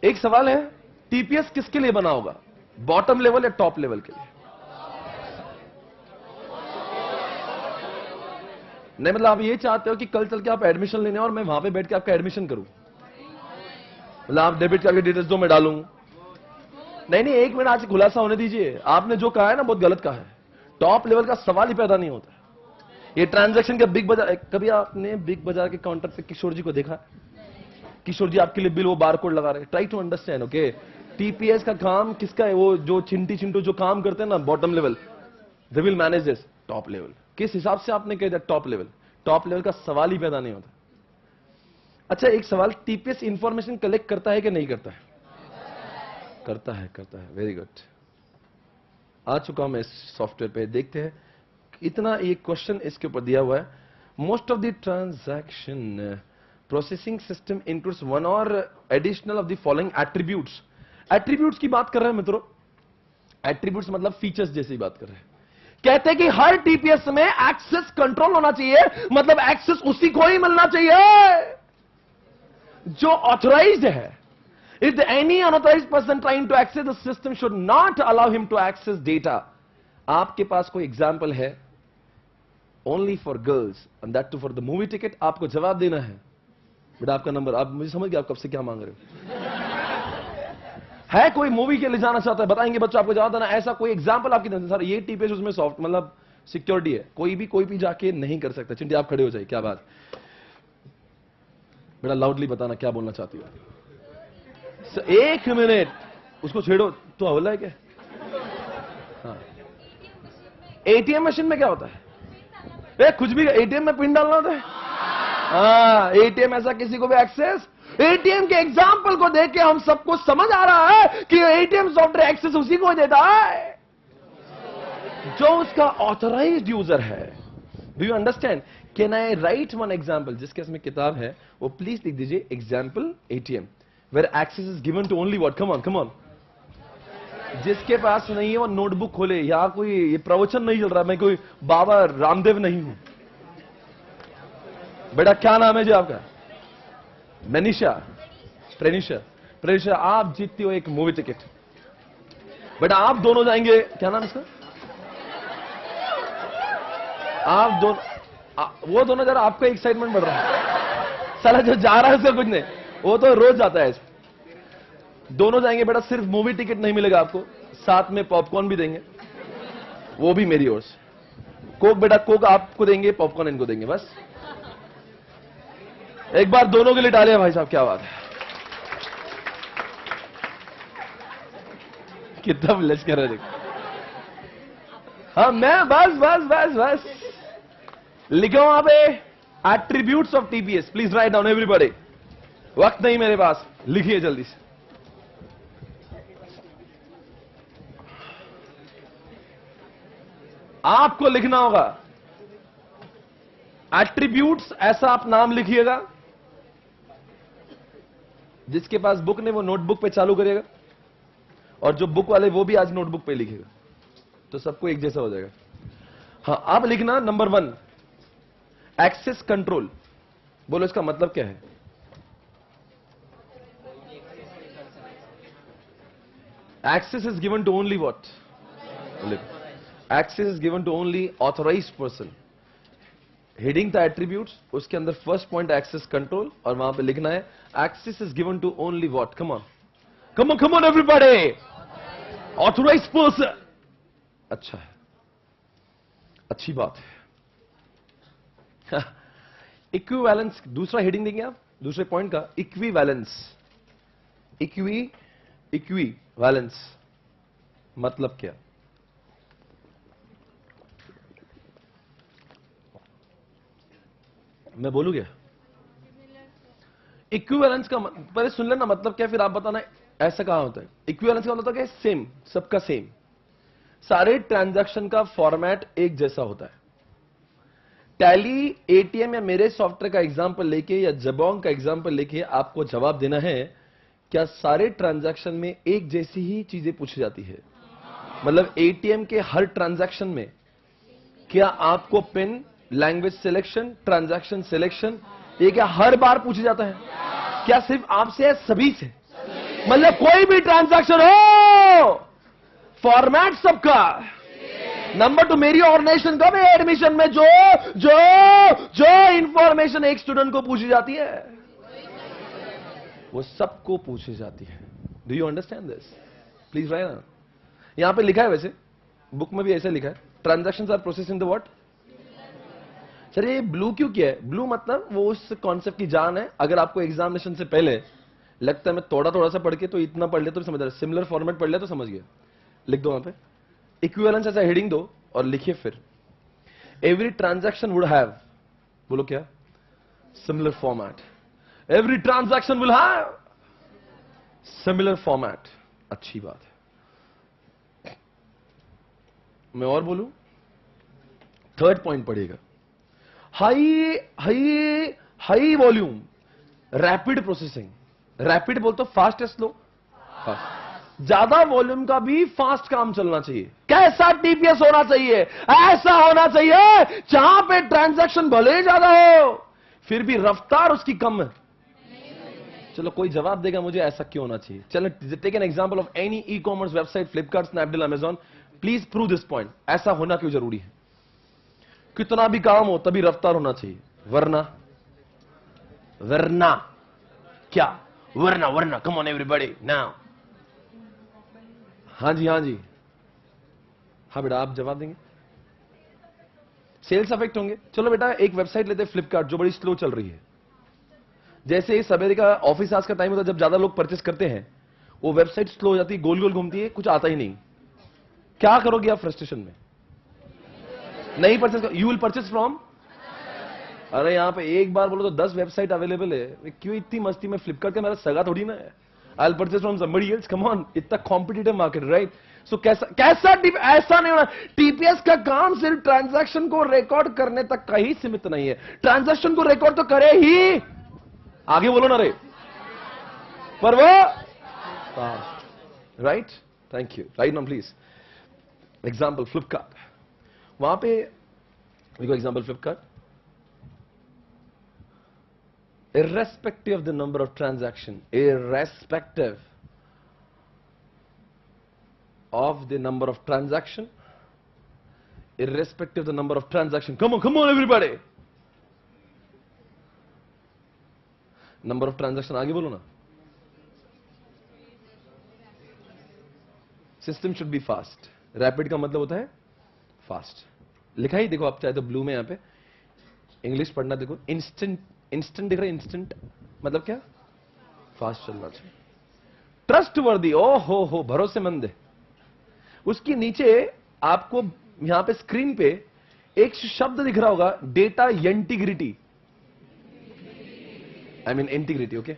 एक सवाल है, टीपीएस किसके लिए बना होगा, बॉटम लेवल या टॉप लेवल के लिए? नहीं मतलब आप ये चाहते हो कि कल चल के आप एडमिशन लेने और मैं वहां पे बैठ के आपका एडमिशन करूं, मतलब आप डेबिट कार्ड की डिटेल्स दो मैं डालूं? नहीं नहीं, एक मिनट, आज खुलासा होने दीजिए। आपने जो कहा है ना बहुत गलत कहा है। टॉप लेवल का सवाल ही पैदा नहीं होता। ये ट्रांजैक्शन का बिग बाजार, कभी आपने बिग बाजार के काउंटर पे किशोर जी को देखा? किशोर जी आपके लिए बिल वो बारकोड लगा रहे। Try to understand, okay. TPS का काम किसका है? वो जो चिंटी चिंटू जो काम करते हैं ना bottom level, they will manage this top level. किस हिसाब से आपने कह दिया टॉप लेवल? टॉप लेवल का सवाल ही पैदा नहीं होता। अच्छा एक सवाल, टीपीएस इंफॉर्मेशन कलेक्ट करता है कि नहीं करता है? करता है, करता है। Very good. आ चुका हूं मैं इस सॉफ्टवेयर पे, देखते हैं इतना। एक क्वेश्चन इसके ऊपर दिया हुआ है, most of the transaction processing system includes one or additional of the following attributes. Attributes की बात कर रहे हैं मित्रों। एट्रीब्यूट्स मतलब फीचर्स जैसी बात कर रहे हैं। कहते हैं कि हर टीपीएस में एक्सेस कंट्रोल होना चाहिए, मतलब एक्सेस उसी को ही मिलना चाहिए जो ऑथराइज्ड है। If any unauthorized person trying to access the system should not allow him to access data. आपके पास कोई एग्जाम्पल है? Only for girls and that too for the movie ticket. आपको जवाब देना है बेटा, आपका नंबर, आप मुझे समझ गए आप कब से क्या मांग रहे हो। है कोई मूवी के लिए जाना चाहता है, बताएंगे बच्चों, आपको जवाब देना। ऐसा कोई एग्जाम्पल आपकी देना सर, ये टीपीएस उसमें सॉफ्ट मतलब सिक्योरिटी है, कोई भी जाके नहीं कर सकता। चिंटी आप खड़े हो जाए, क्या बात बेटा, लाउडली बताना क्या बोलना चाहती हो। एक मिनट, उसको छेड़ो तो हवला है क्या? हाँ। एटीएम मशीन में क्या होता है? कुछ भी एटीएम में पिन डालना होता है। हाँ, एटीएम ऐसा किसी को भी एक्सेस। एटीएम के एग्जाम्पल को देख के हम सबको समझ आ रहा है कि एटीएम सॉफ्टवेयर एक्सेस उसी को देता है जो उसका ऑथराइज्ड यूजर है। Do you understand? Can I right one example? जिसके इसमें किताब है वो प्लीज लिख दीजिए, example ATM where access is given to only what? Come on. जिसके पास नहीं है वो नोटबुक खोले। यहां कोई ये प्रवचन नहीं चल रहा, मैं कोई बाबा रामदेव नहीं हूं। बेटा क्या नाम है जी आपका? मनीषा, प्रेनिशा, आप जीतती हो एक मूवी टिकट। बेटा आप दोनों जाएंगे, क्या नाम इसका? आप दोनों, वो दोनों जरा, आपका एक्साइटमेंट बढ़ रहा है। साला जो जा रहा है उसका कुछ नहीं, वो तो रोज जाता है। दोनों जाएंगे बेटा, सिर्फ मूवी टिकट नहीं मिलेगा आपको, साथ में पॉपकॉर्न भी देंगे, वो भी मेरी ओर से। कोक बेटा, कोक आपको देंगे, पॉपकॉर्न इनको देंगे। बस एक बार दोनों के लिए डाले भाई साहब, क्या बात है, कितना ब्लेस कर रहे हैं। हाँ मैं बस लिखो वहां पे attributes of TPS. Please write down everybody. वक्त नहीं मेरे पास, लिखिए जल्दी से। आपको लिखना होगा एट्रीब्यूट्स, ऐसा आप नाम लिखिएगा। जिसके पास बुक नहीं वो नोटबुक पे चालू करिएगा, और जो बुक वाले वो भी आज नोटबुक पे लिखेगा, तो सबको एक जैसा हो जाएगा। हाँ आप लिखना, नंबर 1 एक्सेस कंट्रोल। बोलो इसका मतलब क्या है? Access is given to only what? Access is given to only authorized person. Heading the attributes, उसके अंदर first point access control, और वहां पे लिखना है access is given to only what? Come on everybody! Authorized person. अच्छा है, अच्छी बात है। इक्विवेलेंस, दूसरा हेडिंग देंगे आप दूसरे पॉइंट का, इक्विवेलेंस। इक्विवेलेंस मतलब क्या? मैं बोलूं क्या? इक्विवेलेंस का पहले सुन लेना मतलब क्या, फिर आप बताना ऐसा कहां होता है। इक्विवेलेंस का मतलब क्या? सेम, सबका सेम, सारे ट्रांजैक्शन का फॉर्मेट एक जैसा होता है। टैली, एटीएम या मेरे सॉफ्टवेयर का एग्जांपल लेके या जबोंग का एग्जांपल लेके आपको जवाब देना है, क्या सारे ट्रांजैक्शन में एक जैसी ही चीजें पूछी जाती है? मतलब एटीएम के हर ट्रांजैक्शन में क्या आपको pin, language selection, transaction selection, ये क्या हर बार पूछा जाता है? क्या सिर्फ आपसे या सभी से? मतलब कोई भी ट्रांजैक्शन हो, फॉर्मेट सबका। नंबर 2, मेरी ऑर्गेनाइजेशन का भी एडमिशन में जो जो जो इंफॉर्मेशन एक स्टूडेंट को पूछी जाती है वो सबको पूछी जाती है। Do you understand this? Please right ना। यहां पे लिखा है, वैसे बुक में भी ऐसे लिखा है, transactions are process in the what. Sir ये ब्लू क्यों किया है? ब्लू मतलब वो उस कॉन्सेप्ट की जान है। अगर आपको एग्जामिनेशन से पहले लगता है मैं थोड़ा थोड़ा सा पढ़ के तो इतना पढ़ ले तो समझ रहा, सिमिलर फॉर्मेट पढ़ ले तो समझ गया, लिख दो वहां पे इक्विवेलेंस ऐसा हेडिंग दो और लिखिए फिर एवरी ट्रांजैक्शन वुड हैव, बोलो क्या, similar format. Every transaction will have similar format. अच्छी बात है। मैं और बोलूं, थर्ड पॉइंट पढ़िएगा, high high high volume rapid processing. Rapid बोलते फास्ट है, स्लो? फास्ट। ज्यादा वॉल्यूम का भी फास्ट काम चलना चाहिए। कैसा टीपीएस होना चाहिए? ऐसा होना चाहिए जहां पे ट्रांजैक्शन भले ही ज्यादा हो फिर भी रफ्तार उसकी कम है। चलो कोई जवाब देगा मुझे ऐसा क्यों होना चाहिए? चलो take an example of any e commerce website, Flipkart, Snapdeal, Amazon. Please prove this point. ऐसा होना क्यों जरूरी है? कितना भी काम हो तभी रफ्तार होना चाहिए, वरना वरना क्या? वरना वरना कम ऑन एवरीबॉडी नाउ। हाँ जी, हाँ जी, हाँ बेटा आप जवाब देंगे। सेल्स अफेक्ट होंगे। चलो बेटा एक वेबसाइट लेते हैं फ्लिपकार्ट जो बड़ी स्लो चल रही है। जैसे ही सवेरे का ऑफिस आवर्स का टाइम होता है, जब ज्यादा लोग परचेस करते हैं, वो वेबसाइट स्लो हो जाती है, गोल गोल घूमती है, कुछ आता ही नहीं। क्या करोगे आप फ्रस्ट्रेशन में? नहीं परचेस कर, यू विल परचेस फ्रॉम। अरे यहां पे एक बार बोलो तो 10 वेबसाइट अवेलेबल है, क्यों इतनी मस्ती में? फ्लिपकार्ट का मेरा सगा थोड़ी ना है। I will purchase from somebody else, come on, इतना कॉम्पिटिटिव मार्केट, राइट? सो कैसा ऐसा नहीं होना। टीपीएस का काम सिर्फ ट्रांजैक्शन को रिकॉर्ड करने तक का ही सीमित नहीं है। ट्रांजैक्शन को रिकॉर्ड तो करे ही, आगे बोलो ना रे, पर वो right. Thank you. Right now please. Example Flipkart, वहां पे देखो example Flipkart, irrespective of the number of transaction, irrespective of the number of transaction, irrespective of the number of transaction, come on everybody, number of transaction, आगे बोलो ना। System should be fast. Rapid का मतलब होता है फास्ट। लिखा ही देखो आप चाहे तो ब्लू में, यहां पे इंग्लिश पढ़ना देखो, इंस्टेंट। इंस्टेंट दिख रहा है, इंस्टेंट मतलब क्या? फास्ट चलना चाहिए। ट्रस्ट वर्दी, ओ हो भरोसेमंद है। उसके नीचे आपको यहां पे स्क्रीन पे एक शब्द दिख रहा होगा, data integrity. I mean integrity, okay.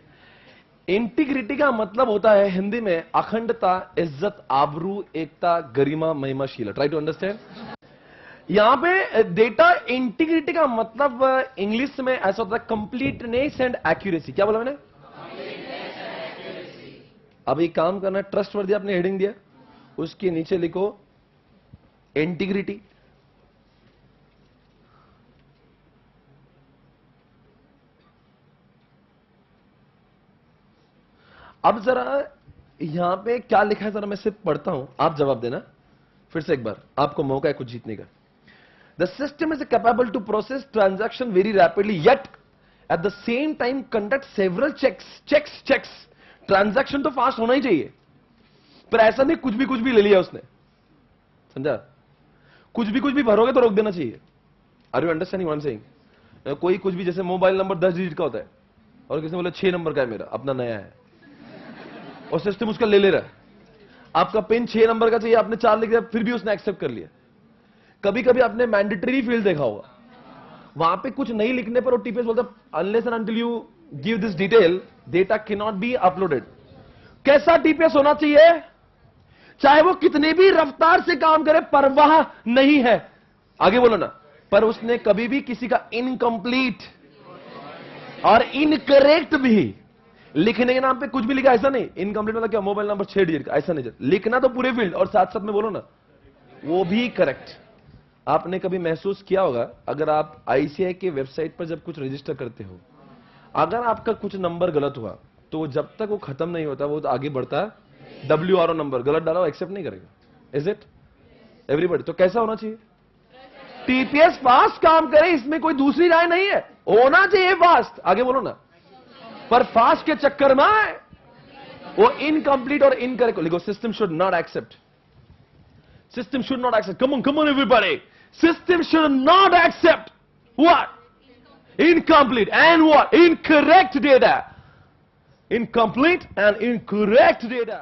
Integrity का मतलब होता है हिंदी में अखंडता, इज्जत, आबरू, एकता, गरिमा, महिमाशील। Try to understand. यहां पे डेटा इंटीग्रिटी का मतलब इंग्लिश में ऐसा होता है कंप्लीटनेस एंड एक्यूरेसी। क्या बोला मैंने? अब एक काम करना, ट्रस्ट वर्दी आपने हेडिंग दिया, उसके नीचे लिखो इंटीग्रिटी। अब जरा यहां पे क्या लिखा है जरा मैं सिर्फ पढ़ता हूं, आप जवाब देना फिर से एक बार, आपको मौका है कुछ जीतने का। The system is capable to process transaction very rapidly, yet at the same time conduct several checks. Transaction तो फास्ट होना ही चाहिए, पर ऐसा नहीं कुछ भी ले लिया उसने, समझा? कुछ भी भरोगे तो रोक देना चाहिए। Are you understanding what I am saying? कोई कुछ भी, जैसे मोबाइल नंबर 10 डिजिट का होता है और किसी ने बोला 6 नंबर का है, मेरा अपना नया है, और सिस्टम उसका ले रहा है। आपका पिन 6 नंबर का चाहिए, आपने 4 लिख दिया, फिर भी उसने एक्सेप्ट कर लिया। कभी कभी आपने मैंडेटरी फील्ड देखा होगा, वहां पे कुछ नहीं लिखने पर टीपीएस बोलता unless and until you give this detail data can not be uploaded. कैसा टीपीएस होना चाहिए? चाहे वो कितने भी रफ्तार से काम करे, परवाह नहीं है, आगे बोलो ना, पर उसने कभी भी किसी का इनकंप्लीट और इनकरेक्ट भी लिखने के नाम पे कुछ भी लिखा, ऐसा नहीं। इनकंप्लीट मतलब क्या? मोबाइल नंबर 6 डिजिट का, ऐसा नहीं। लिखना तो पूरे फील्ड और साथ साथ में बोलो ना वो भी करेक्ट। आपने कभी महसूस किया होगा, अगर आप आईसीआई के वेबसाइट पर जब कुछ रजिस्टर करते हो, अगर आपका कुछ नंबर गलत हुआ तो जब तक वो खत्म नहीं होता वो तो आगे बढ़ता है। WRO नंबर गलत डाला एक्सेप्ट नहीं करेगा। Is it everybody? तो कैसा होना चाहिए? टीपीएस फास्ट काम करे, इसमें कोई दूसरी राय नहीं है, होना चाहिए फास्ट। आगे बोलो ना। पर फास्ट के चक्कर में वो इनकम्प्लीट और इनकरेक्ट लिखो। System should not accept, system should not accept, come on everybody, system should not accept what? Incomplete and what? Incorrect data. Incomplete and incorrect data.